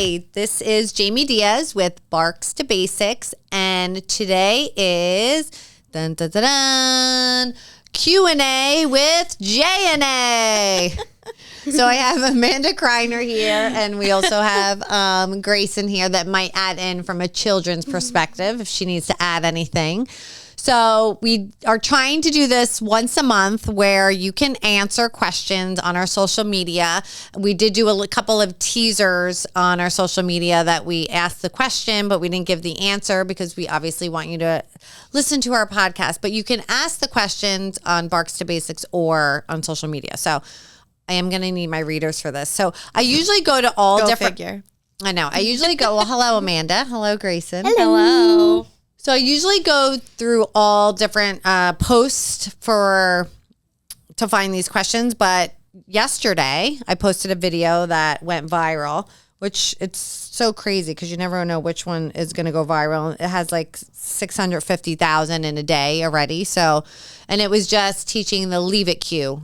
Hi, this is Jamie Diaz with Barks to Basics, and today is Q&A with J&A. So I have Amanda Kreiner here, and we also have Grayson here that might add in from a children's perspective if she needs to add anything. So we are trying to do this once a month where you can answer questions on our social media. We did do a couple of teasers on our social media that we asked the question, but we didn't give the answer because we obviously want you to listen to our podcast. But you can ask the questions on Barks to Basics or on social media. So I am going to need my readers for this. So I usually go to all different. Figure. I know. I usually go, well, hello, Amanda. Hello, Grayson. Hello. So I usually go through all different posts to find these questions. But yesterday I posted a video that went viral, which it's so crazy because you never know which one is going to go viral. It has like 650,000 in a day already. So, and it was just teaching the leave it cue,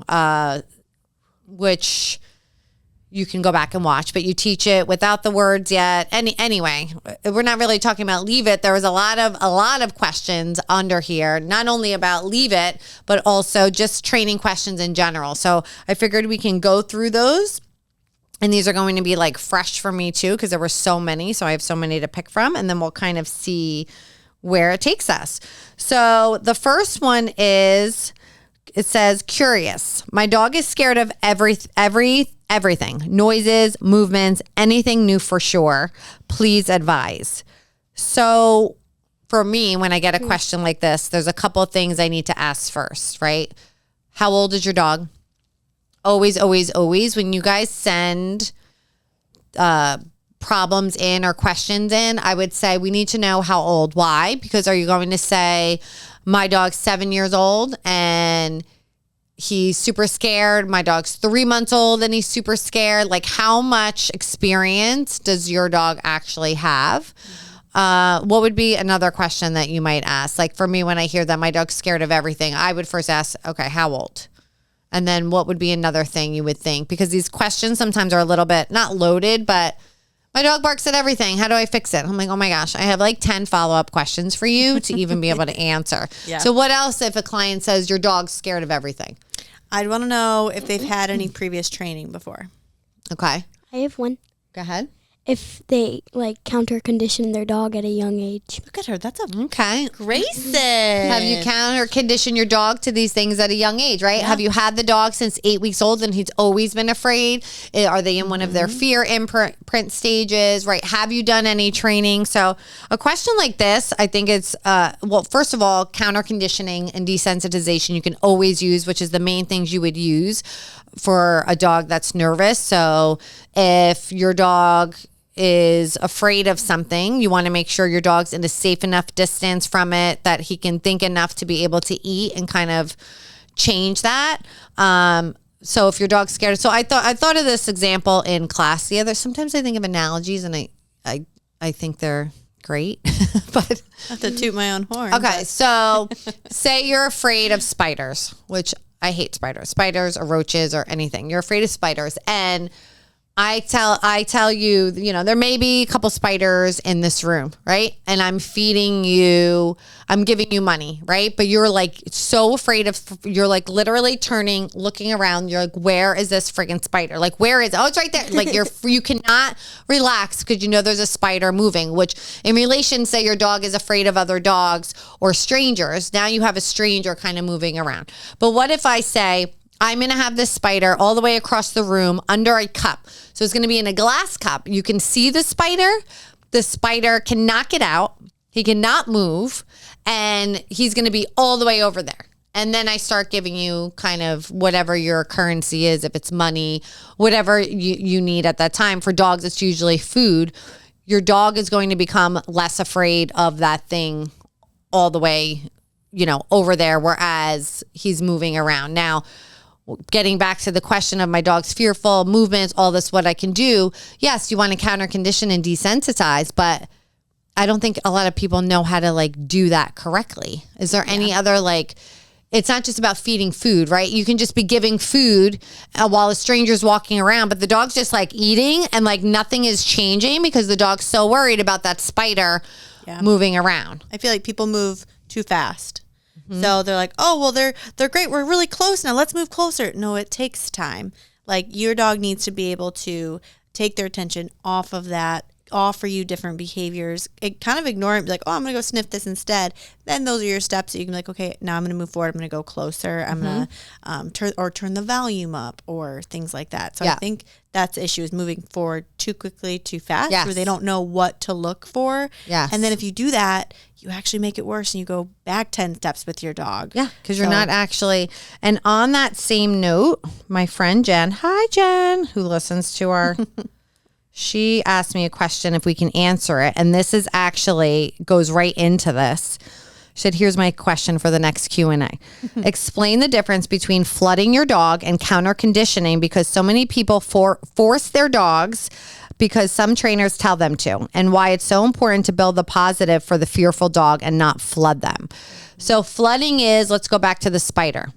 which you can go back and watch, but you teach it without the words yet. Anyway, we're not really talking about leave it. There was a lot of questions under here, not only about leave it, but also just training questions in general. So I figured we can go through those. And these are going to be like fresh for me too, because there were so many. So I have so many to pick from, and then we'll kind of see where it takes us. So the first one is, it says, curious. My dog is scared of everything, noises, movements, anything new for sure. Please advise. So for me, when I get a question like this, there's a couple of things I need to ask first, right? How old is your dog? Always, always, always. When you guys send problems in or questions in, I would say we need to know how old. Why? Because are you going to say, my dog's 7 years old and he's super scared. My dog's 3 months old and he's super scared. Like, how much experience does your dog actually have? What would be another question that you might ask? Like for me, when I hear that my dog's scared of everything, I would first ask, okay, how old? And then what would be another thing you would think? Because these questions sometimes are a little bit, not loaded, but my dog barks at everything. How do I fix it? I'm like, oh my gosh, I have like 10 follow-up questions for you to even be able to answer. Yeah. So what else if a client says your dog's scared of everything? I'd want to know if they've had any previous training before. Okay. I have one. Go ahead. If they counter condition their dog at a young age. Look at her. That's a okay. Grayson. Have you counter conditioned your dog to these things at a young age, right? Yeah. Have you had the dog since 8 weeks old and he's always been afraid? Are they in one of their fear imprint stages, right? Have you done any training? So a question like this, I think it's, well, first of all, counter conditioning and desensitization you can always use, which is the main things you would use for a dog that's nervous. So if your dog is afraid of something, you want to make sure your dog's in a safe enough distance from it that he can think enough to be able to eat and kind of change that. So if your dog's scared, so I thought of this example in class the other. Sometimes I think of analogies and I think they're great, but I have to toot my own horn. Okay, so say you're afraid of spiders, which I hate spiders or roaches or anything. You're afraid of spiders, and I tell you, there may be a couple spiders in this room, right? And I'm feeding you, I'm giving you money, right? But you're like so afraid you're like literally looking around. You're like, where is this friggin' spider? Like, where is it? Oh, it's right there. Like you cannot relax because there's a spider moving, which in relation, say your dog is afraid of other dogs or strangers. Now you have a stranger kind of moving around. But what if I say, I'm going to have this spider all the way across the room under a cup. So it's going to be in a glass cup. You can see the spider. The spider cannot get out. He cannot move. And he's going to be all the way over there. And then I start giving you kind of whatever your currency is, if it's money, whatever you need at that time. For dogs, it's usually food. Your dog is going to become less afraid of that thing all the way, over there, whereas he's moving around. Now, getting back to the question of my dog's fearful movements, all this, what I can do. Yes, you want to counter condition and desensitize, but I don't think a lot of people know how to do that correctly. Is there any other it's not just about feeding food, right? You can just be giving food while a stranger's walking around, but the dog's just like eating and like nothing is changing because the dog's so worried about that spider moving around. I feel like people move too fast. So they're like, oh, well, they're great. We're really close now. Let's move closer. No, it takes time. Like your dog needs to be able to take their attention off of that, offer you different behaviors. It kind of ignore it, be like, oh, I'm going to go sniff this instead. Then those are your steps that you can be like, okay, now I'm going to move forward. I'm going to go closer. I'm going to turn the volume up or things like that. So I think that's the issue is moving forward too quickly, too fast, where they don't know what to look for. Yes. And then if you do that, you actually make it worse and you go back 10 steps with your dog. Yeah, because you're not actually. And on that same note, my friend Jen, hi Jen, who listens to our, she asked me a question if we can answer it. And this is actually goes right into this. She said, here's my question for the next Q&A. Explain the difference between flooding your dog and counter conditioning because so many people force their dogs because some trainers tell them to, and why it's so important to build the positive for the fearful dog and not flood them. So flooding is, let's go back to the spider.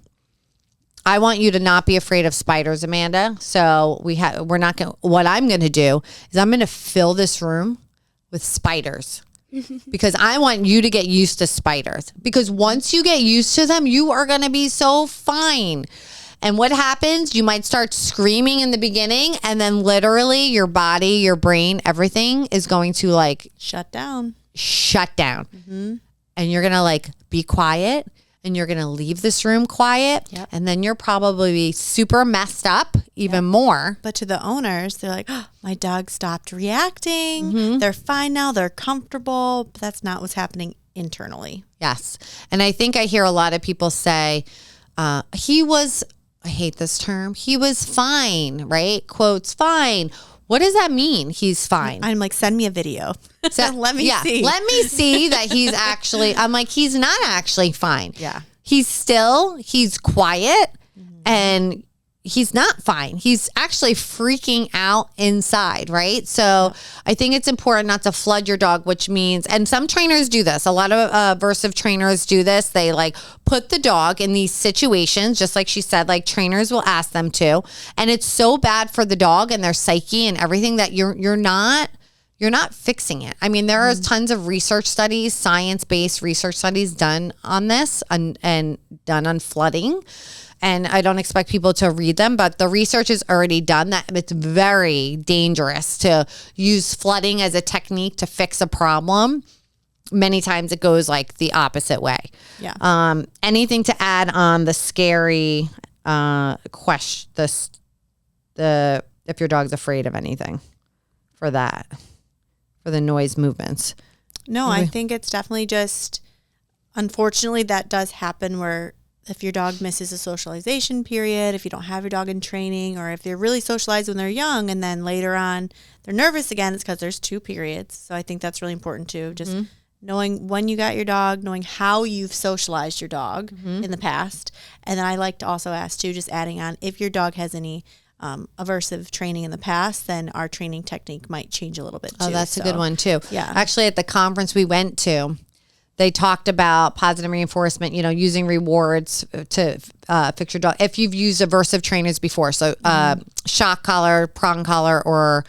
I want you to not be afraid of spiders, Amanda. So we're not going to, what I'm going to do is I'm going to fill this room with spiders because I want you to get used to spiders because once you get used to them, you are going to be so fine. And what happens? You might start screaming in the beginning and then literally your body, your brain, everything is going to like shut down. And you're going to like be quiet and you're going to leave this room quiet. And then you're probably super messed up even more. But to the owners, they're like, oh, my dog stopped reacting. They're fine now. They're comfortable. But that's not what's happening internally. Yes. And I think I hear a lot of people say, I hate this term. He was fine, right? Quotes, fine. What does that mean? He's fine. I'm like, send me a video. Let me see. Let me see that he's actually, I'm like, he's not actually fine. Yeah. He's quiet and he's not fine. He's actually freaking out inside, right? So I think it's important not to flood your dog, which means, and some trainers do this. A lot of aversive trainers do this. They like put the dog in these situations, just like she said, like trainers will ask them to. And it's so bad for the dog and their psyche and everything that you're not fixing it. I mean, there are tons of research studies, science-based research studies done on this and done on flooding. And I don't expect people to read them, but the research is already done that it's very dangerous to use flooding as a technique to fix a problem. Many times it goes like the opposite way. Yeah. Anything to add on the scary question, if your dog's afraid of anything for that, for the noise movements? No, I think it's definitely just, unfortunately, that does happen where if your dog misses a socialization period, if you don't have your dog in training, or if they're really socialized when they're young and then later on they're nervous again, it's because there's 2 periods. So I think that's really important too. Just knowing when you got your dog, knowing how you've socialized your dog in the past. And then I like to also ask too, just adding on, if your dog has any aversive training in the past, then our training technique might change a little bit too. Oh, that's a good one too. Yeah. Actually, at the conference we went to, they talked about positive reinforcement, using rewards to fix your dog. If you've used aversive trainers before, so shock collar, prong collar, or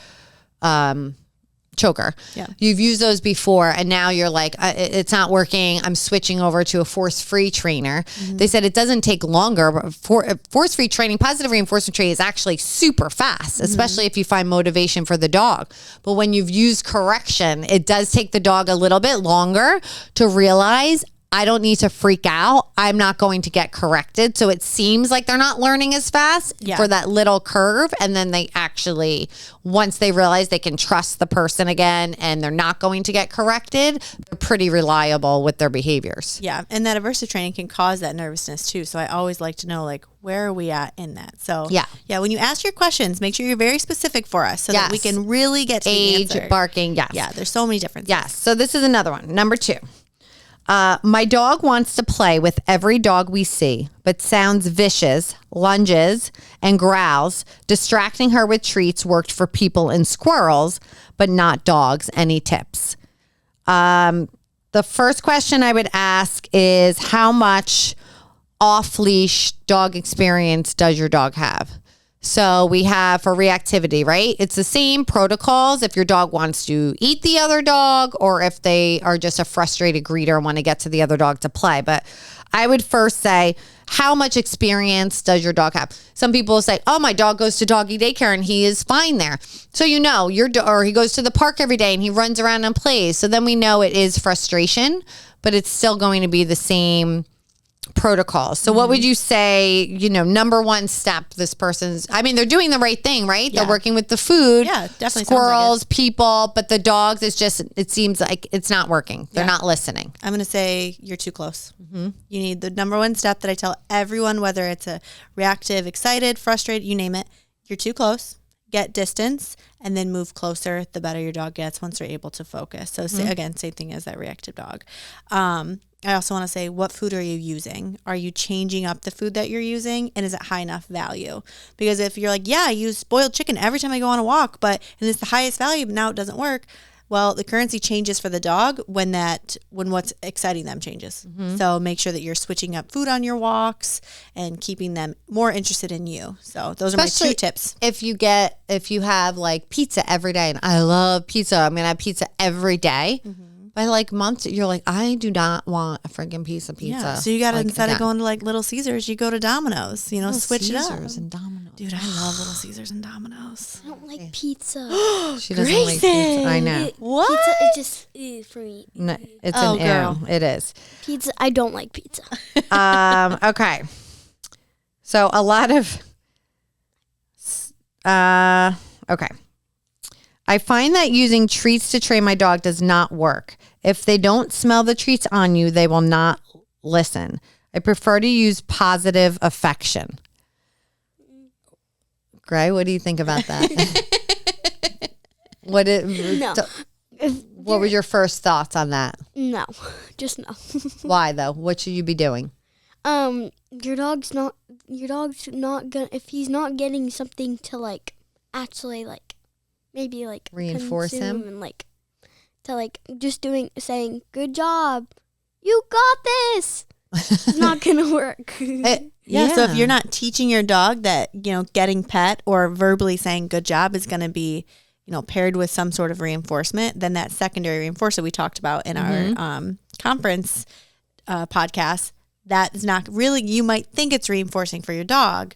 choker. Yeah. You've used those before and now you're like, it's not working. I'm switching over to a force-free trainer. They said it doesn't take longer. Force-free training, positive reinforcement training is actually super fast, especially if you find motivation for the dog. But when you've used correction, it does take the dog a little bit longer to realize, I don't need to freak out. I'm not going to get corrected. So it seems like they're not learning as fast for that little curve. And then they actually, once they realize they can trust the person again and they're not going to get corrected, they're pretty reliable with their behaviors. Yeah. And that aversive training can cause that nervousness too. So I always like to know, like, where are we at in that? So yeah, when you ask your questions, make sure you're very specific for us so that we can really get to the answer. Age, barking, yes. Yeah, there's so many differences. Yes. So this is another one. Number 2. My dog wants to play with every dog we see, but sounds vicious, lunges, and growls. Distracting her with treats worked for people and squirrels, but not dogs. Any tips? The first question I would ask is, how much off-leash dog experience does your dog have? So we have for reactivity, right? It's the same protocols if your dog wants to eat the other dog or if they are just a frustrated greeter and want to get to the other dog to play. But I would first say, how much experience does your dog have? Some people say, oh, my dog goes to doggy daycare and he is fine there. So or he goes to the park every day and he runs around and plays. So then we know it is frustration, but it's still going to be the same protocols. So what would you say, number one step this person's, they're doing the right thing, right? Yeah. They're working with the food, Yeah, definitely squirrels, people, but the dogs, it seems like it's not working. They're not listening. I'm going to say you're too close. You need the number one step that I tell everyone, whether it's a reactive, excited, frustrated, you name it, you're too close. Get distance and then move closer. The better your dog gets once they're able to focus. So again, same thing as that reactive dog. I also want to say, what food are you using? Are you changing up the food that you're using? And is it high enough value? Because if you're like, yeah, I use boiled chicken every time I go on a walk, and it's the highest value, but now it doesn't work. Well, the currency changes for the dog when what's exciting them changes. So make sure that you're switching up food on your walks and keeping them more interested in you. So those are my two tips. If you have like pizza every day, and I love pizza, I'm going to have pizza every day. By like months, you're like, I do not want a freaking piece of pizza. Yeah, so you got to, instead of going to like Little Caesars, you go to Domino's, switch it up. Caesars and Domino's. Dude, I love Little Caesars and Domino's. I don't like pizza. She doesn't like pizza. I know. What? Pizza is just for me. No, it's Oh, an girl. ew. It is. Pizza, I don't like pizza. Okay. So a lot of, okay. I find that using treats to train my dog does not work. If they don't smell the treats on you, they will not listen. I prefer to use positive affection. Gray, what do you think about that? What were your first thoughts on that? No, just no. Why though? What should you be doing? Your dog's not gonna, if he's not getting something to like actually like maybe like Reinforce him and like to like just saying good job, you got this. It's not gonna work. Yeah, so if you're not teaching your dog that, getting pet or verbally saying good job is going to be, paired with some sort of reinforcement, then that secondary reinforcer we talked about in our conference podcast, that is not really, you might think it's reinforcing for your dog,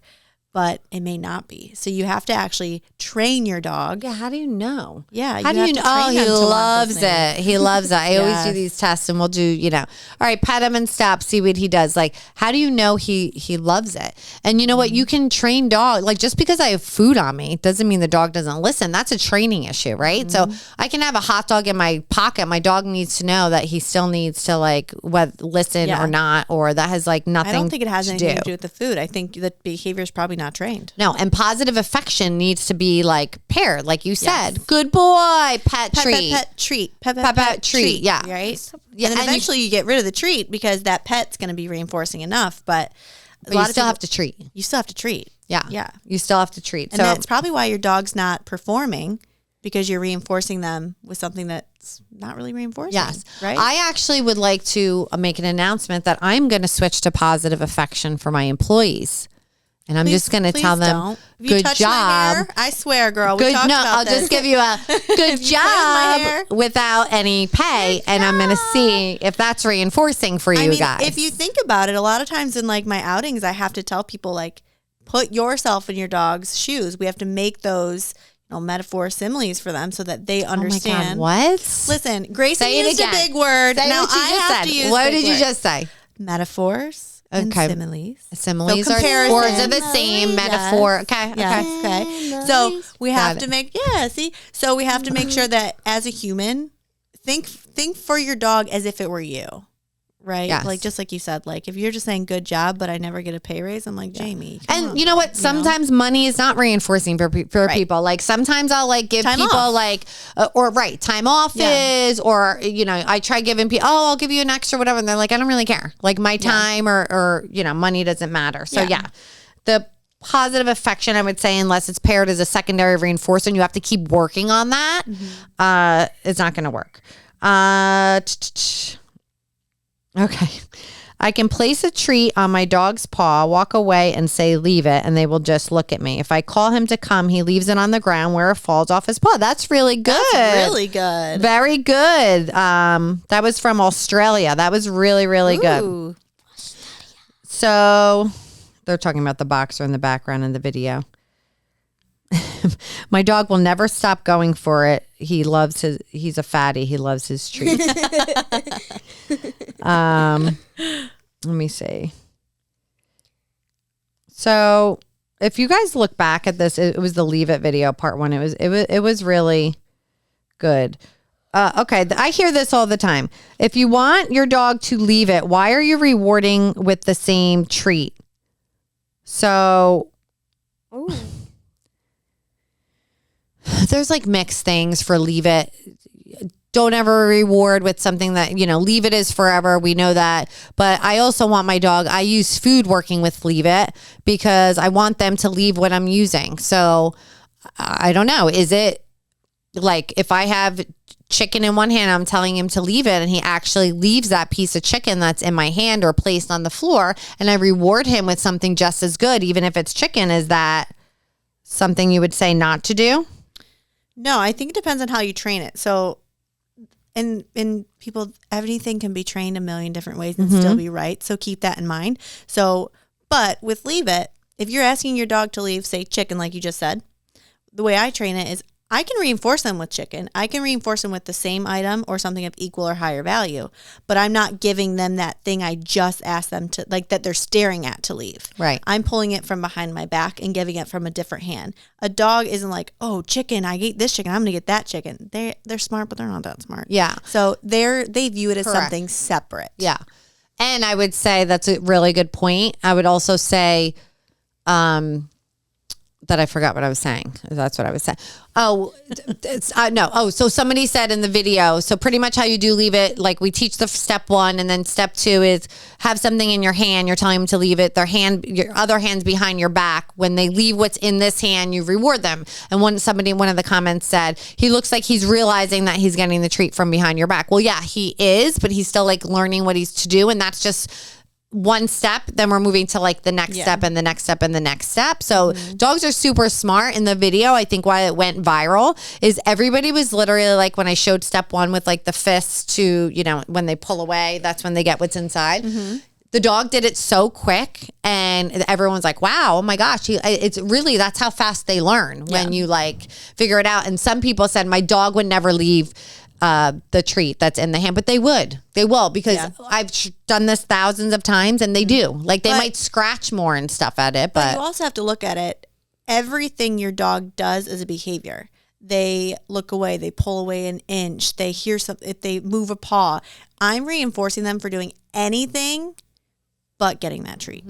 but it may not be. So you have to actually train your dog. Yeah, how do you know? Yeah. How do you know? Oh, he loves it. He loves it. I always do these tests and we'll do, all right, pet him and stop, see what he does. Like, how do you know he loves it? And you know what? You can train dog. Like, just because I have food on me doesn't mean the dog doesn't listen. That's a training issue, right? So I can have a hot dog in my pocket. My dog needs to know that he still needs to like listen or not, or that has like nothing. I don't think it has anything to do with the food. I think the behavior is probably not trained. No, and positive affection needs to be like paired, like you said. Good boy, pet treat. Pet treat. Pet treat. Yeah. Right? Yeah, And then and eventually you get rid of the treat because that pet's going to be reinforcing enough. But you still have to treat. You still have to treat. Yeah. Yeah. You still have to treat. And that's probably why your dog's not performing, because you're reinforcing them with something that's not really reinforcing. Yes. Right? I actually would like to make an announcement that I'm going to switch to positive affection for my employees. And I'm just going to tell them, good job. I swear, girl. Good. I'll just give you a good job without any pay. And I'm going to see if that's reinforcing for you guys. If you think about it, a lot of times in like my outings, I have to tell people like, put yourself in your dog's shoes. We have to make those metaphor similes for them so that they understand. Oh my God, what? Listen, Gracie used a big word. Now I have to use. What did you just say? Metaphors. And similes. Similes so are words are the same. Metaphor. Okay. Yes. Okay. So we have to make So we have to make sure that as a human, think for your dog as if it were you. Right? Yes. Like, just like you said, like if you're just saying good job, but I never get a pay raise, I'm like, Jamie. And you know what? Sometimes money is not reinforcing for people. Like sometimes I'll like give time people off. Like, time off is, or, I try giving people, I'll give you an extra, whatever. And they're like, I don't really care. Like my time or money doesn't matter. So the positive affection, I would say, unless it's paired as a secondary reinforcer and you have to keep working on that, it's not going to work. Okay. I can place a treat on my dog's paw, walk away and say, leave it, and they will just look at me. If I call him to come, he leaves it on the ground where it falls off his paw. That's really good. That's really good. Very good. That was from Australia. That was really, really good. Ooh. So they're talking about the boxer in the background in the video. My dog will never stop going for it. He's a fatty. He loves his treats. Let me see. So if you guys look back at this, it was the Leave It video, part 1. It was really good. Okay. I hear this all the time. If you want your dog to leave it, why are you rewarding with the same treat? So there's like mixed things for Leave It. Don't ever reward with something that, Leave It is forever. We know that. But I also want my dog, I use food working with Leave It because I want them to leave what I'm using. So I don't know. Is it like if I have chicken in one hand, I'm telling him to leave it and he actually leaves that piece of chicken that's in my hand or placed on the floor and I reward him with something just as good, even if it's chicken? Is that something you would say not to do? No, I think it depends on how you train it. So, and people, everything can be trained a million different ways and still be right. So keep that in mind. So, but with Leave It, if you're asking your dog to leave, say chicken, like you just said, the way I train it is I can reinforce them with chicken. I can reinforce them with the same item or something of equal or higher value, but I'm not giving them that thing I just asked them to, like that they're staring at to leave. Right. I'm pulling it from behind my back and giving it from a different hand. A dog isn't like, oh, chicken, I ate this chicken, I'm going to get that chicken. They're smart, but they're not that smart. Yeah. So they view it as Correct. something separate. Yeah. And I would say that's a really good point. I would also say, that I forgot what I was saying. That's what I was saying. Oh, no. Oh, so somebody said in the video, so pretty much how you do Leave It, like we teach the step 1 and then step 2 is have something in your hand. You're telling them to leave it. Your other hand's behind your back. When they leave what's in this hand, you reward them. And one of the comments said, he looks like he's realizing that he's getting the treat from behind your back. Well, yeah, he is, but he's still like learning what he's to do. And that's just one step, then we're moving to like the next step and the next step and the next step. So dogs are super smart. In the video, I think why it went viral is everybody was literally like, when I showed step 1 with like the fist to, when they pull away, that's when they get what's inside. The dog did it so quick and everyone's like, wow, oh my gosh. It's really, that's how fast they learn when you like figure it out. And some people said my dog would never leave the treat that's in the hand, but they will, because I've done this thousands of times and they do. Like they might scratch more and stuff at it, but you also have to look at it. Everything your dog does is a behavior. They look away, they pull away an inch, they hear something, if they move a paw. I'm reinforcing them for doing anything but getting that treat.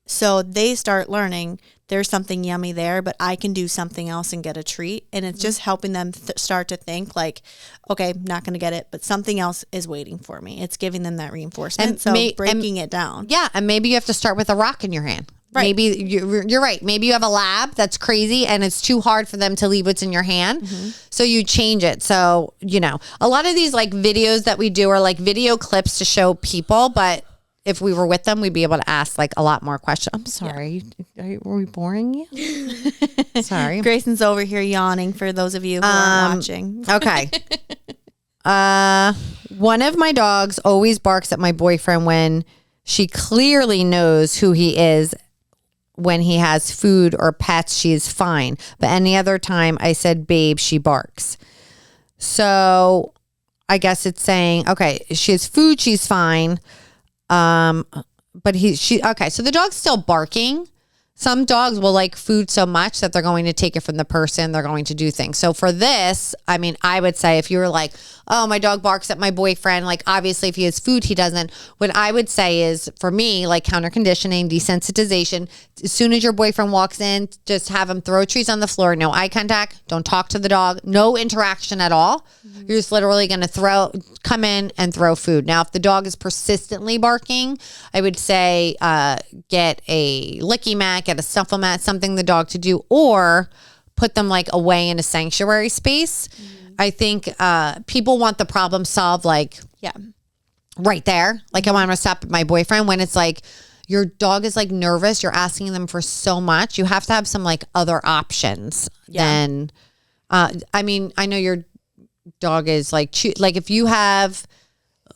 So they start learning there's something yummy there, but I can do something else and get a treat. And it's just helping them start to think like, okay, I'm not going to get it, but something else is waiting for me. It's giving them that reinforcement. And breaking it down. Yeah. And maybe you have to start with a rock in your hand. Right. Maybe you're right. Maybe you have a lab that's crazy and it's too hard for them to leave what's in your hand. So you change it. So, a lot of these like videos that we do are like video clips to show people, but if we were with them, we'd be able to ask like a lot more questions. I'm sorry. Were we boring you? Sorry. Grayson's over here yawning for those of you who aren't watching. Okay. One of my dogs always barks at my boyfriend when she clearly knows who he is. When he has food or pets, she is fine. But any other time I said, babe, she barks. So I guess it's saying, okay, she has food, she's fine. But okay. So the dog's still barking. Some dogs will like food so much that they're going to take it from the person. They're going to do things. So for this, I mean, I would say if you were like, oh, my dog barks at my boyfriend, like obviously if he has food, he doesn't. What I would say is for me, like counter conditioning, desensitization, as soon as your boyfriend walks in, just have him throw treats on the floor. No eye contact. Don't talk to the dog. No interaction at all. You're just literally going to come in and throw food. Now, if the dog is persistently barking, I would say get a licky mat, get a snuffle mat, something the dog to do, or put them like away in a sanctuary space. I think people want the problem solved like right there. Like I want to stop my boyfriend. When it's like your dog is like nervous, you're asking them for so much. You have to have some like other options than, I mean, I know your dog is like, like if you have,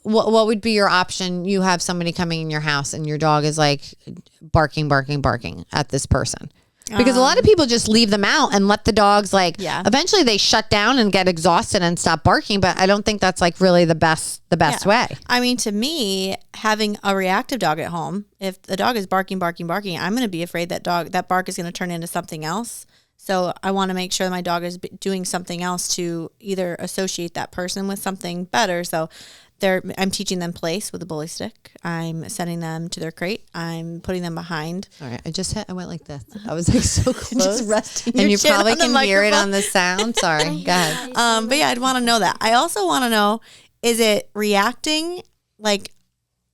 what would be your option? You have somebody coming in your house and your dog is like barking at this person. Because a lot of people just leave them out and let the dogs like, eventually they shut down and get exhausted and stop barking. But I don't think that's like really the best way. I mean, to me, having a reactive dog at home, if the dog is barking, I'm going to be afraid that bark is going to turn into something else. So I want to make sure that my dog is doing something else to either associate that person with something better. So I'm teaching them place with a bully stick. I'm sending them to their crate. I'm putting them behind. All right. I went like this. I was like so close. Just resting and your you chin probably on the can hear it microphone. on the sound. Sorry. Go ahead. But yeah, I'd want to know that. I also want to know, is it reacting like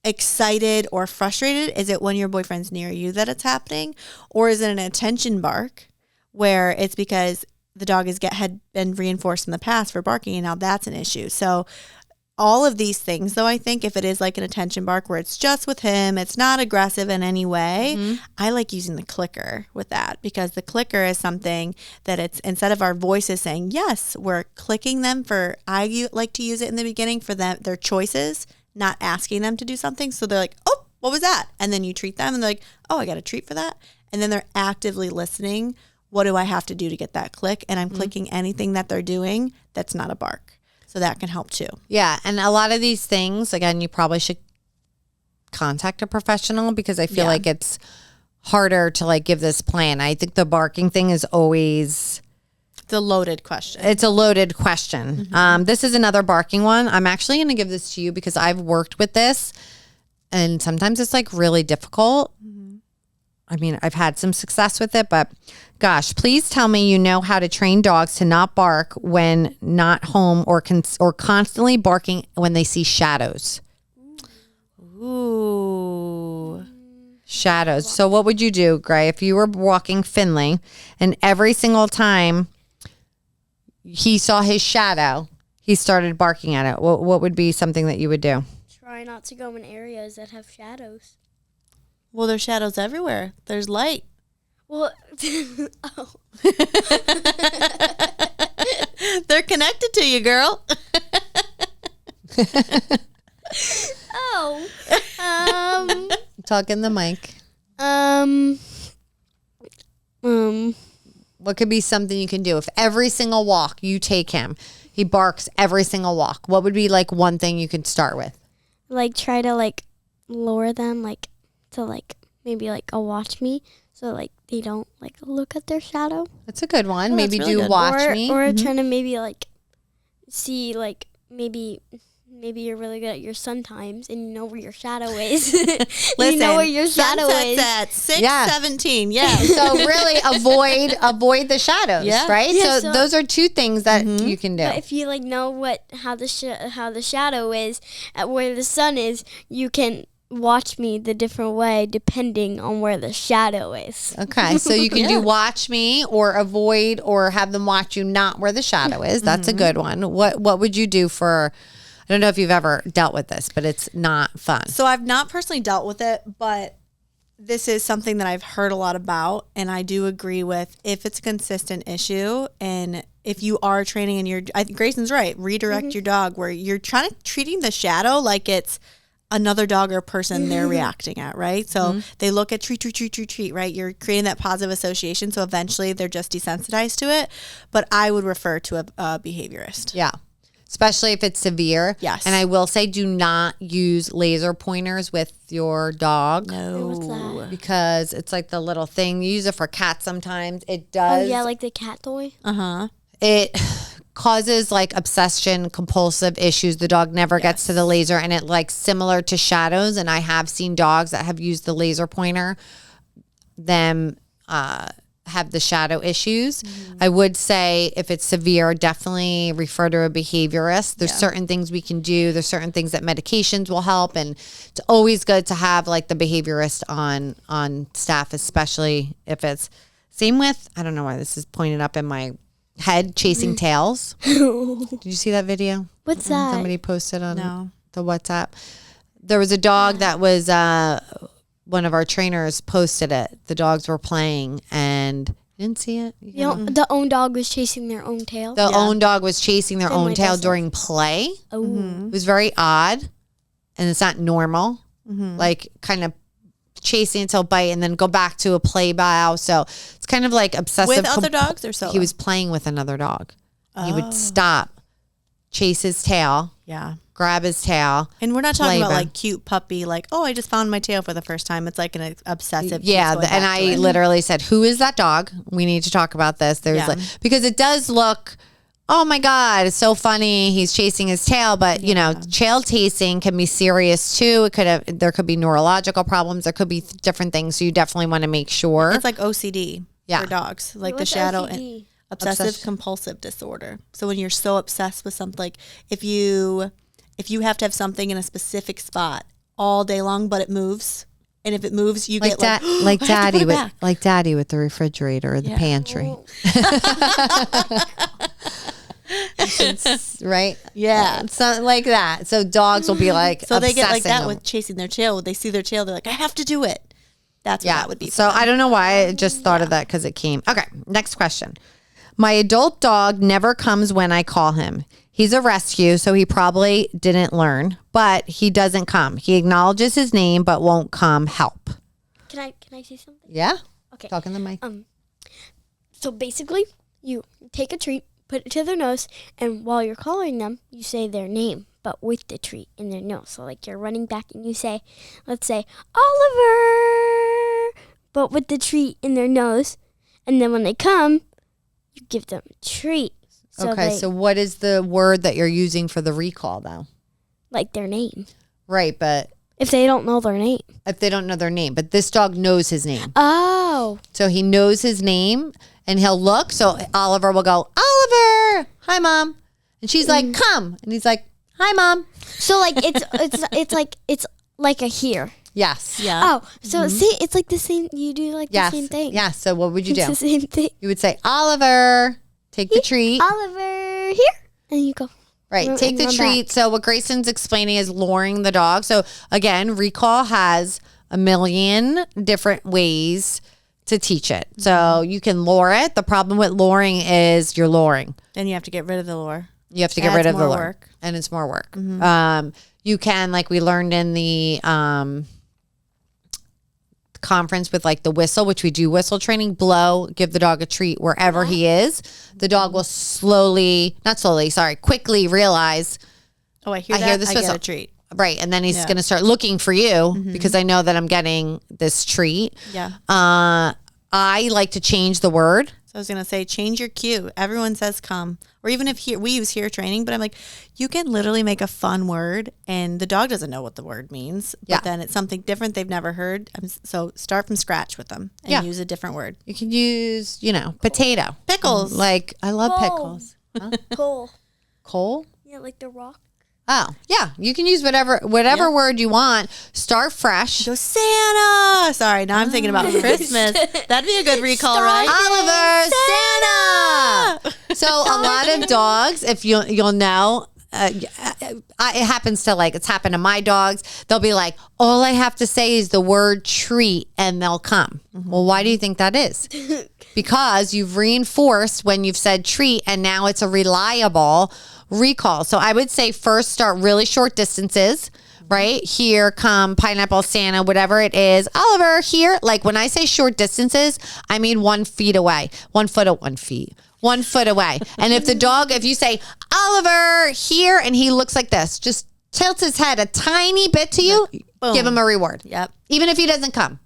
excited or frustrated? Is it when your boyfriend's near you that it's happening? Or is it an attention bark where it's because the dog had been reinforced in the past for barking and now that's an issue? So all of these things, though, I think if it is like an attention bark where it's just with him, it's not aggressive in any way, I like using the clicker with that, because the clicker is something that it's, instead of our voices saying yes, we're clicking them I like to use it in the beginning for their choices, not asking them to do something. So they're like, oh, what was that? And then you treat them and they're like, oh, I got a treat for that. And then they're actively listening. What do I have to do to get that click? And I'm clicking anything that they're doing that's not a bark. So that can help too. Yeah. And a lot of these things, again, you probably should contact a professional, because I feel like it's harder to like give this plan. I think the barking thing is always... It's a loaded question. It's a loaded question. This is another barking one. I'm actually going to give this to you because I've worked with this and sometimes it's like really difficult. I mean, I've had some success with it, but gosh, please tell me you know how to train dogs to not bark when not home or constantly barking when they see shadows. Ooh. Shadows. So what would you do, Gray, if you were walking Finley and every single time he saw his shadow, he started barking at it? What would be something that you would do? Try not to go in areas that have shadows. Well, there's shadows everywhere. There's light. Well, They're connected to you, girl. Talk in the mic. What could be something you can do if every single walk you take him, he barks every single walk? What would be like one thing you could start with? Like try to like lure them like to like maybe like a watch me, so like they don't like look at their shadow. That's a good one. Oh, maybe really do good. watch me. Or trying to maybe like see like maybe you're really good at your sun times and you know where your shadow is. Listen, you know where your shadow sunset's is. at 6:17. Yeah. So really avoid the shadows, right? Yeah, so those are two things that you can do. But if you like know how the shadow is at where the sun is, you can watch me the different way depending on where the shadow is. Okay, so you can do watch me or avoid or have them watch you not where the shadow is. That's a good one. What would you do for, I don't know if you've ever dealt with this, but it's not fun. So I've not personally dealt with it, but this is something that I've heard a lot about, and I do agree with, if it's a consistent issue and if you are training and I think Grayson's right, redirect your dog where you're treating the shadow like it's another dog or person they're reacting at, right? So they look at treat, right? You're creating that positive association. So eventually they're just desensitized to it. But I would refer to a behaviorist. Yeah. Especially if it's severe. Yes. And I will say, do not use laser pointers with your dog. No. What's that? Because it's like the little thing. You use it for cats sometimes. It does. Oh yeah, like the cat toy. It causes like obsession, compulsive issues. The dog never gets to the laser, and it like similar to shadows. And I have seen dogs that have used the laser pointer, have the shadow issues. I would say if it's severe, definitely refer to a behaviorist. There's certain things we can do. There's certain things that medications will help. And it's always good to have like the behaviorist on staff, especially if it's same with, I don't know why this is pointed up in my head, chasing tails. Did you see that video? What's that? Somebody posted on the WhatsApp. There was a dog that was one of our trainers posted it. The dogs were playing and you didn't see it? The own dog was chasing their own tail. The own dog was chasing their own tail during play. Oh. It was very odd and it's not normal. Like kind of chasing until bite and then go back to a play bow. So it's kind of like obsessive. With other dogs or solo? He was playing with another dog. He would stop, chase his tail. Yeah. Grab his tail. And we're not talking about them. like cute puppy, like, oh, I just found my tail for the first time. It's like an obsessive. Yeah. keeps going And back to I it. literally said, who is that dog? We need to talk about this. There's like, because it does look, oh my God, it's so funny. He's chasing his tail, but you know, tail chasing can be serious too. There could be neurological problems. There could be different things. So you definitely want to make sure. It's like OCD for dogs, like the What's shadow OCD? and obsessive compulsive disorder. So when you're so obsessed with something, like if you have to have something in a specific spot all day long, but it moves, and if it moves, you like get like daddy with back. like daddy with the refrigerator or the pantry. Right? Yeah. Something like that. So dogs will be like, So they get like obsessing that them. with chasing their tail. When they see their tail, they're like, I have to do it. That's what that would be. So I don't know why I just thought of that because it came. Okay. Next question. My adult dog never comes when I call him. He's a rescue, so he probably didn't learn, but he doesn't come. He acknowledges his name, but won't come help. Can I say something? Yeah? Okay. Talk in the mic. So basically, you take a treat, put it to their nose, and while you're calling them, you say their name, but with the treat in their nose. So like you're running back and you say, let's say, Oliver, but with the treat in their nose. And then when they come, you give them a treat. So what is the word that you're using for the recall, though? Like their name. Right, but If they don't know their name. if they don't know their name, but this dog knows his name. Oh. So he knows his name and he'll look. So Oliver will go, Oliver, hi, Mom. And she's like, come. And he's like, hi, Mom. So like it's like a here. Yes. yeah. Oh, so see, it's like the same. You do like Yes. the same thing. Yes. So what would you It's do? the same thing. You would say, Oliver, take the treat. Oliver here, and you go. Right. Run- Take the run treat. back. So what Grayson's explaining is luring the dog. So again, recall has a million different ways to teach it. So you can lure it. The problem with luring is you're luring. Then you have to get rid of the lure. You have to get Adds rid of the more lure. work. And it's more work. You can, like we learned in the conference with like the whistle, which we do whistle training, blow, give the dog a treat wherever he is. The dog will quickly realize, Oh, I hear I that. hear this I get whistle. a treat. right. And then he's Yeah. going to start looking for you because I know that I'm getting this treat. Yeah. I like to change the word. So I was gonna say, change your cue. Everyone says come, or even if we use here training, but I'm like, you can literally make a fun word, and the dog doesn't know what the word means. But Yeah. then it's something different they've never heard. So start from scratch with them and Yeah. use a different word. You can use, potato. Pickles. Like, I love Coal. pickles. Cool. Coal? Yeah, like the rock. Oh, yeah. You can use whatever word you want. Start fresh. Go Santa. Sorry, now I'm thinking about Christmas. That'd be a good recall, right? Oliver, Santa. So a lot of dogs, if you'll know, it happens to it's happened to my dogs. They'll be like, all I have to say is the word treat and they'll come. Well, why do you think that is? Because you've reinforced when you've said treat and now it's a reliable recall. So I would say first start really short distances, right? Here come pineapple Santa, whatever it is. Oliver, here. Like when I say short distances, I mean 1 foot away. 1 foot away. And if you say Oliver here and he looks like this, just tilts his head a tiny bit to you, Boom. give him a reward. Yep. Even if he doesn't come.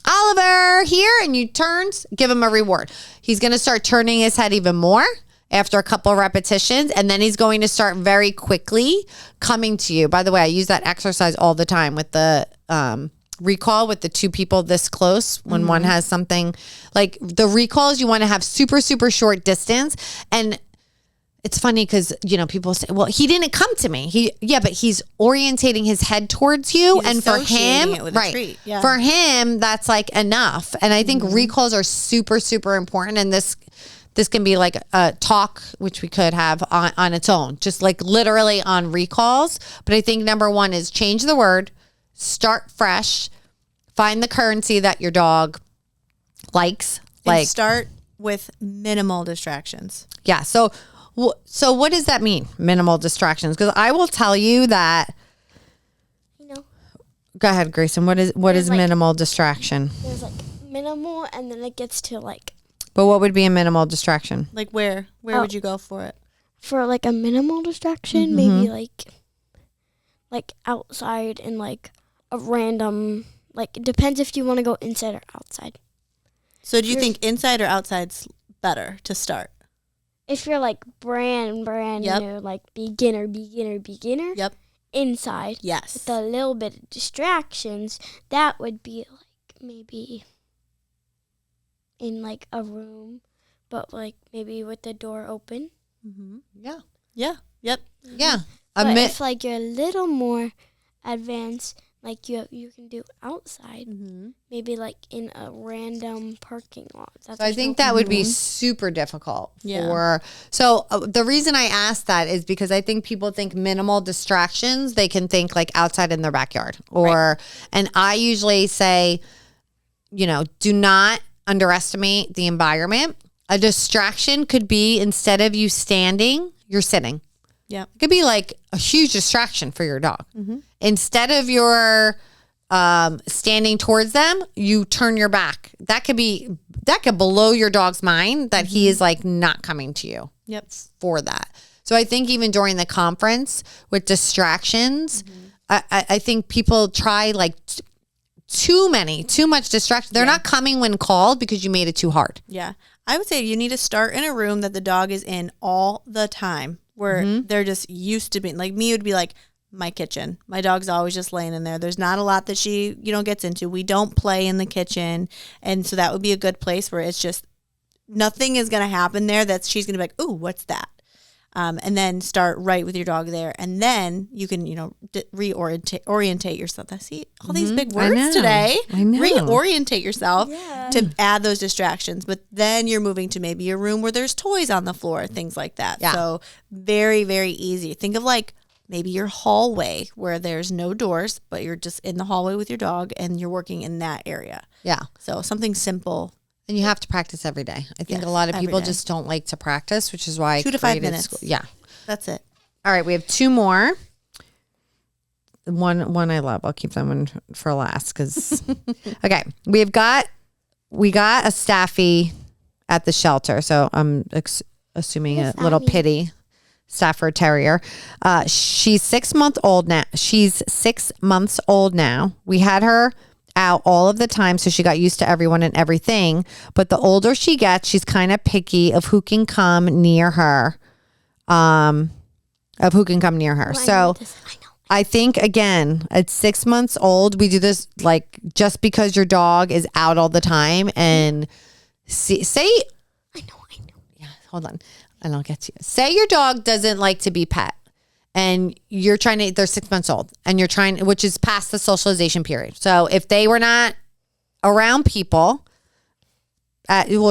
Oliver here, and you turns, give him a reward. He's going to start turning his head even more after a couple of repetitions, and then he's going to start very quickly coming to you. By the way, I use that exercise all the time with the recall with the two people this close when one has something. Like the recalls, you want to have super, super short distance. And it's funny because, people say, well, he didn't come to me. But he's orientating his head towards you. He's And for associating him, it with a treat. Yeah. for him, that's like enough. And I think recalls are super, super important. And this This can be like a talk, which we could have on its own, just like literally on recalls. But I think number one is change the word, start fresh, find the currency that your dog likes. And start with minimal distractions. Yeah. So what does that mean? Minimal distractions? Because I will tell you that. Go ahead, Grayson. What is like, minimal distraction? There's like minimal, and then it gets to like. But what would be a minimal distraction? Like where would you go for it? For like a minimal distraction, maybe like outside and like a random. Like it depends if you want to go inside or outside. So do you think inside or outside's better to start? If you're like brand new, like beginner. Yep. Inside. Yes. With a little bit of distractions, that would be like maybe in like a room, but like maybe with the door open. Mm-hmm. Yeah. Yeah. Yep. Yeah. But if like you're a little more advanced, like you can do outside, maybe like in a random parking lot. So I think that would be super difficult for. So the reason I asked that is because I think people think minimal distractions. They can think like outside in their backyard, and I usually say, do not underestimate the environment. A distraction could be instead of you standing, you're sitting. Yeah. It could be like a huge distraction for your dog. Instead of your standing towards them, you turn your back. That could blow your dog's mind that he is like not coming to you. Yep. For that. So I think even during the conference with distractions, I think people try like too much distraction. They're not coming when called because you made it too hard. Yeah. I would say you need to start in a room that the dog is in all the time, where they're just used to being. Like me would be like my kitchen. My dog's always just laying in there. There's not a lot that she, gets into. We don't play in the kitchen. And so that would be a good place where it's just nothing is going to happen there that she's going to be like, ooh, what's that? And then start right with your dog there. And then you can, reorientate yourself. See all these big words today. I know. Reorientate yourself to add those distractions. But then you're moving to maybe a room where there's toys on the floor, things like that. Yeah. So very, very easy. Think of like maybe your hallway where there's no doors, but you're just in the hallway with your dog and you're working in that area. Yeah. So something simple. And you have to practice every day. I think a lot of people just don't like to practice, which is why 2 to 5 minutes. Yeah. That's it. All right. We have 2 more. One I love. I'll keep that one for last because, okay. We got a staffy at the shelter. So I'm assuming a little pitty Stafford Terrier. She's 6 months old now. We had her out all of the time, so she got used to everyone and everything. But the older she gets, she's kind of picky of who can come near her. So I think, again, at 6 months old, we do this like just because your dog is out all the time and say. I know. Yeah, hold on. And I'll get to you. Say your dog doesn't like to be pet. And they're 6 months old and you're trying, which is past the socialization period. So if they were not around people,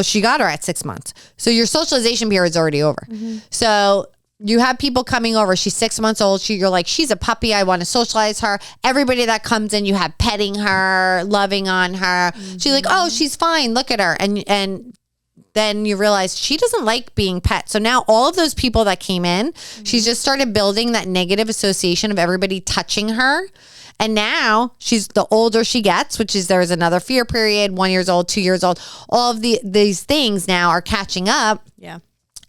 she got her at 6 months. So your socialization period is already over. So you have people coming over. She's 6 months old. You're like, she's a puppy. I want to socialize her. Everybody that comes in, you have petting her, loving on her. She's like, oh, she's fine. Look at her. And then you realize she doesn't like being pet. So now all of those people that came in, she's just started building that negative association of everybody touching her. And now the older she gets, which is there's another fear period, 1 year old, 2 years old, all of these things now are catching up. Yeah.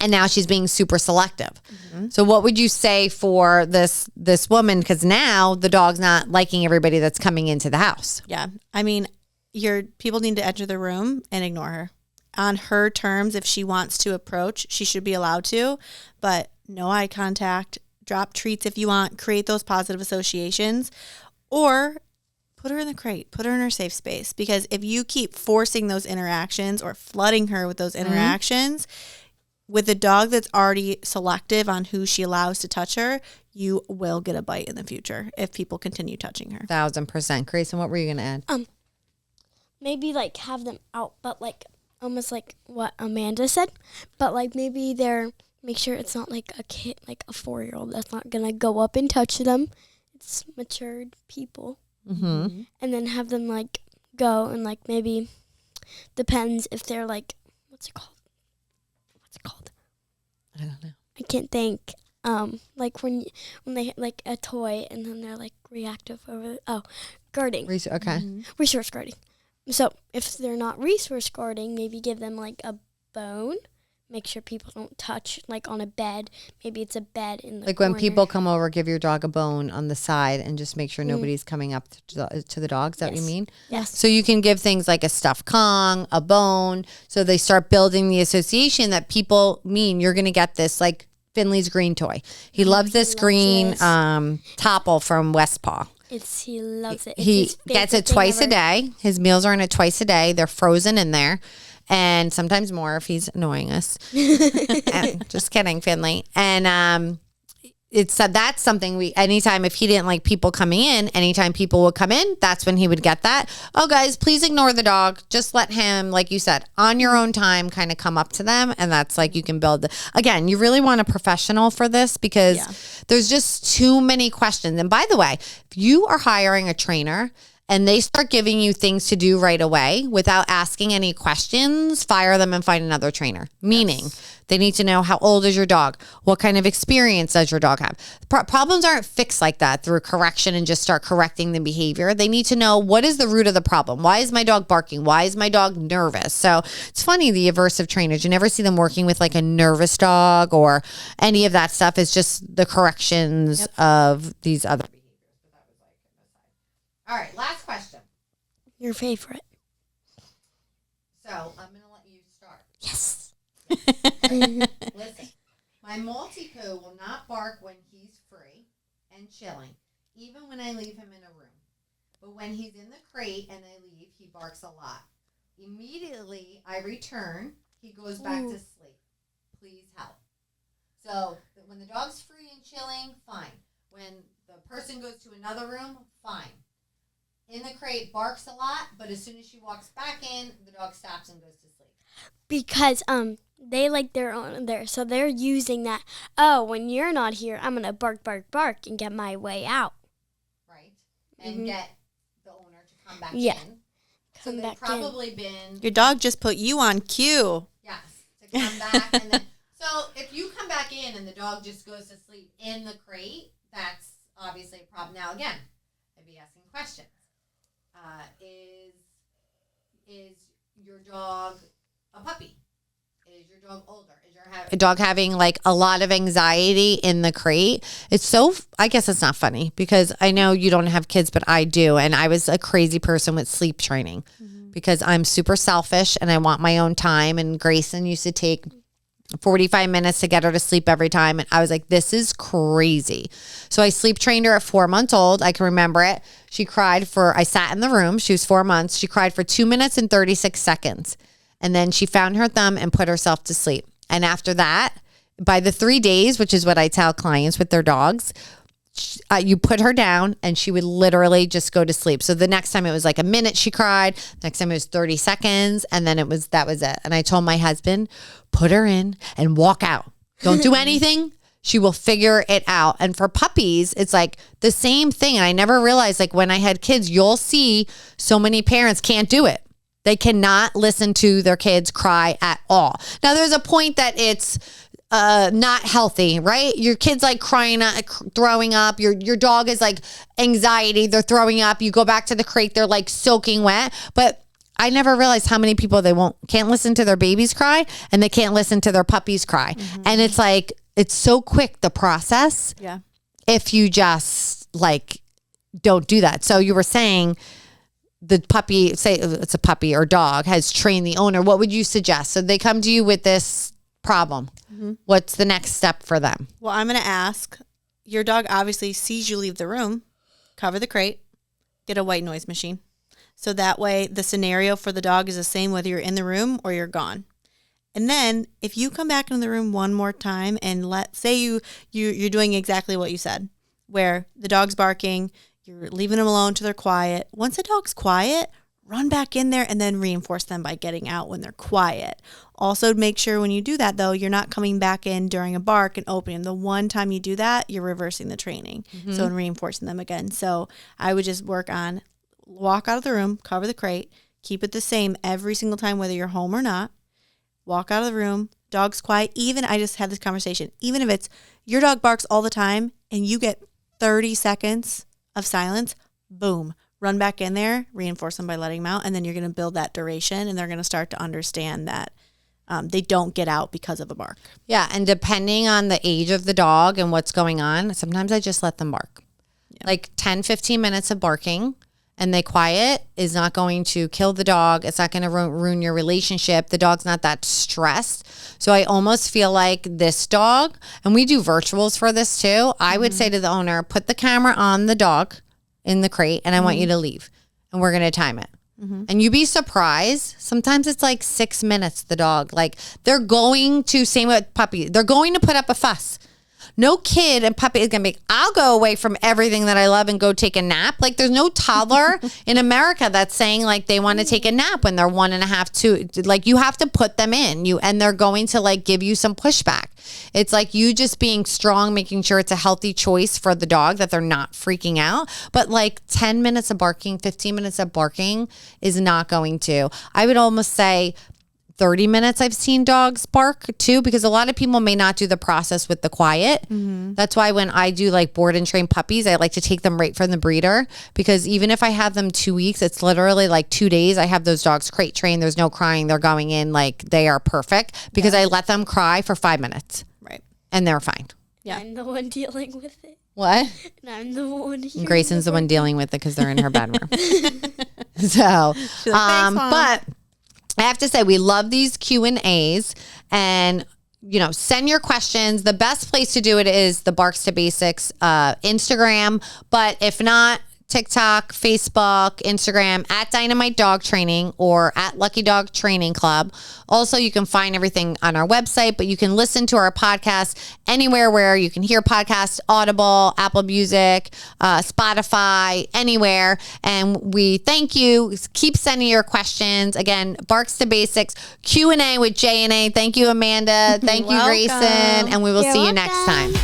And now she's being super selective. So what would you say for this woman? Because now the dog's not liking everybody that's coming into the house. Yeah. I mean, people need to enter the room and ignore her. On her terms, if she wants to approach, she should be allowed to, but no eye contact, drop treats if you want, create those positive associations, or put her in the crate, put her in her safe space. Because if you keep forcing those interactions or flooding her with those interactions, with a dog that's already selective on who she allows to touch her, you will get a bite in the future if people continue touching her. 1,000%. Grayson, what were you going to add? Maybe like have them out, but like almost like what Amanda said, but like maybe make sure it's not like a kid, like a 4-year-old that's not gonna go up and touch them. It's matured people, Mm-hmm. and then have them like go and like maybe depends if they're like what's it called? I don't know. I can't think. Like when they like a toy and then they're like reactive over guarding. Okay. Resource guarding. So if they're not resource guarding, maybe give them like a bone. Make sure people don't touch like on a bed. Maybe it's a bed in the Like corner. when people come over, give your dog a bone on the side and just make sure nobody's coming up to the dog. Is that what you mean? Yes. So you can give things like a stuffed Kong, a bone. So they start building the association that people mean you're going to get this, like Finley's green toy. He loves this green Topple from Westpaw. He loves it. It's He his gets favorite it thing twice a ever. day. His meals are in it twice a day. They're frozen in there. And sometimes more if he's annoying us. Just kidding, Finley. And that's something anytime if he didn't like people coming in, anytime people would come in, that's when he would get that. Oh, guys, please ignore the dog. Just let him, like you said, on your own time, kind of come up to them. And that's like you can build. Again, you really want a professional for this because there's just too many questions. And by the way, if you are hiring a trainer, and they start giving you things to do right away without asking any questions, fire them and find another trainer. Meaning, they need to know how old is your dog? What kind of experience does your dog have? Problems aren't fixed like that through correction and just start correcting the behavior. They need to know what is the root of the problem? Why is my dog barking? Why is my dog nervous? So it's funny, the aversive trainers, you never see them working with like a nervous dog or any of that stuff. It's just the corrections of these other behaviors. All right, last question. Your favorite. So I'm going to let you start. Yes. Listen, my Maltipoo will not bark when he's free and chilling, even when I leave him in a room. But when he's in the crate and I leave, he barks a lot. Immediately I return, he goes back to sleep. Please help. So when the dog's free and chilling, fine. When the person goes to another room, fine. In the crate, barks a lot, but as soon as she walks back in, the dog stops and goes to sleep. Because they like their own there, so they're using that. Oh, when you're not here, I'm gonna bark, bark, bark, and get my way out. Right, and get the owner to come back Yeah. in. Come so back they've probably been Your dog just put you on cue. yes to come back, and then so if you come back in and the dog just goes to sleep in the crate, that's obviously a problem. Now again, I'd be asking questions. Is your dog a puppy? Is your dog older? Is your dog having like a lot of anxiety in the crate? It's so, I guess it's not funny because I know you don't have kids, but I do. And I was a crazy person with sleep training because I'm super selfish and I want my own time. And Grayson used to take 45 minutes to get her to sleep every time. And I was like, this is crazy. So I sleep trained her at 4 months old. I can remember it. She cried I sat in the room. She was 4 months. She cried for 2 minutes and 36 seconds. And then she found her thumb and put herself to sleep. And after that, by the 3 days, which is what I tell clients with their dogs, you put her down and she would literally just go to sleep. So the next time it was like a minute she cried, next time it was 30 seconds, and then that was it. And I told my husband, put her in and walk out. Don't do anything. She will figure it out. And for puppies, it's like the same thing. And I never realized, like when I had kids, you'll see so many parents can't do it. They cannot listen to their kids cry at all. Now there's a point that it's not healthy, right? Your kid's like crying, throwing up. Your dog is like anxiety. They're throwing up. You go back to the crate. They're like soaking wet. But I never realized how many people can't listen to their babies cry and they can't listen to their puppies cry. And it's like, it's so quick, the process. Yeah. If you just like, don't do that. So you were saying the puppy, say it's a puppy or dog, has trained the owner. What would you suggest? So they come to you with this problem. What's the next step for them? Well, I'm going to ask, your dog obviously sees you leave the room, cover the crate, get a white noise machine. So that way the scenario for the dog is the same whether you're in the room or you're gone. And then if you come back in the room one more time and let's say you're doing exactly what you said, where the dog's barking, you're leaving them alone till they're quiet. Once the dog's quiet, run back in there and then reinforce them by getting out when they're quiet. Also, make sure when you do that, though, you're not coming back in during a bark and opening. The one time you do that, you're reversing the training. So, and reinforcing them again. So, I would just work on walk out of the room, cover the crate, keep it the same every single time, whether you're home or not. Walk out of the room, dog's quiet. Even, I just had this conversation, even if it's your dog barks all the time and you get 30 seconds of silence, boom, run back in there, reinforce them by letting them out. And then you're going to build that duration and they're going to start to understand that they don't get out because of a bark. Yeah. And depending on the age of the dog and what's going on, sometimes I just let them bark. Yeah. Like 10, 15 minutes of barking and they quiet is not going to kill the dog. It's not going to ruin your relationship. The dog's not that stressed. So I almost feel like this dog, and we do virtuals for this too. I would say to the owner, put the camera on the dog in the crate and I want you to leave and we're going to time it. And you'd be surprised. Sometimes it's like 6 minutes, the dog. Like they're going to, same with puppy, they're going to put up a fuss. No kid and puppy is going to be, I'll go away from everything that I love and go take a nap. Like there's no toddler in America that's saying like they want to take a nap when they're 1.5, 2. Like you have to put them in and they're going to like give you some pushback. It's like you just being strong, making sure it's a healthy choice for the dog that they're not freaking out. But like 10 minutes of barking, 15 minutes of barking is not going to. I would almost say 30 minutes I've seen dogs bark too, because a lot of people may not do the process with the quiet. That's why when I do like board and train puppies, I like to take them right from the breeder, because even if I have them 2 weeks, it's literally like 2 days. I have those dogs crate trained. There's no crying. They're going in like they are perfect because I let them cry for 5 minutes. Right. And they're fine. Yeah. I'm the one dealing with it. What? And I'm the one. Grayson's the one dealing with it because they're in her bedroom. So, but I have to say, we love these Q&As and, you know, send your questions. The best place to do it is the Barks to Basics Instagram. But if not, TikTok, Facebook, Instagram, at Dynamite Dog Training or at Lucky Dog Training Club. Also, you can find everything on our website, but you can listen to our podcast anywhere where you can hear podcasts, Audible, Apple Music, Spotify, anywhere. And we thank you. Keep sending your questions. Again, Barks to Basics, Q&A with J&A. Thank you, Amanda. Thank you, Grayson. And we will see you next time.